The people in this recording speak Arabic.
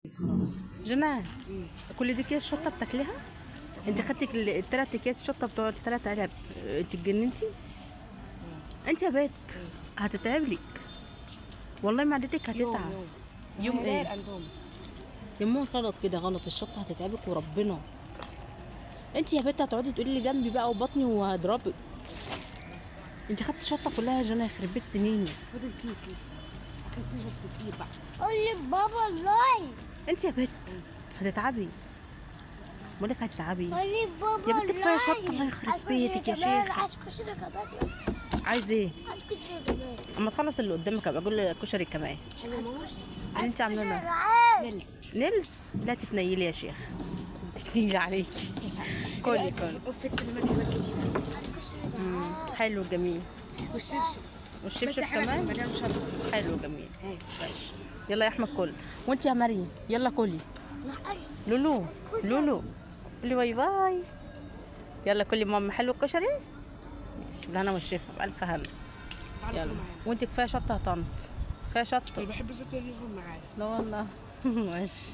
خلاص. جنى كل دي كيس شطه بتاكليها؟ انت خدتي الثلاث اكياس شطه بتوع الثلاث علب، انت اتجننتي؟ انت يا بنت هتتعب لك والله، معدتك هتتعب. يوم ايه؟ يمون غلط كده، غلط، الشطه هتتعبك وربنا. انت يا بنت هتقعدي تقولي لي جنبي بقى وبطني وهضربك. انت خدتي الشطه كلها يا جنى، يخرب بيت سنيني. فاضل كيس لسه، اخدت بس كتير بقى. قول لي بابا الله. انت يا بنت هتتعبي، بقول لك هتتعبي. قول لي بابا يا بنت كفايه شطه، الله يخرب بيتك يا شيخ. عايز كشري كمان. عايز ايه؟ عايز كشري كمان. اما تخلص اللي قدامك ابقى اقول لك كشري كمان. حلو ماما. اللي انت عاملاه ده نلس. نيلز؟ لا تتنيلي يا شيخ، تتنيلي عليكي. كلي كلي. وفت كلمات كتير. عايز كشري كمان. حلو جميل. والشبشب. والشبشب بس حلو كمان مليان شطه. حلو جميل. هاي. ماشي يلا يا احمد كل، وانت يا مريم يلا كلي. نحشت. لولو لولو قولي باي باي. يلا كلي ماما حلو الكشري. ماشي بالهنا والشفا بألف هنا. يلا وانت كفايه شطه يا طنط، كفايه شطه. بحب الشطه اللي يكون معايا. لا والله. ماشي.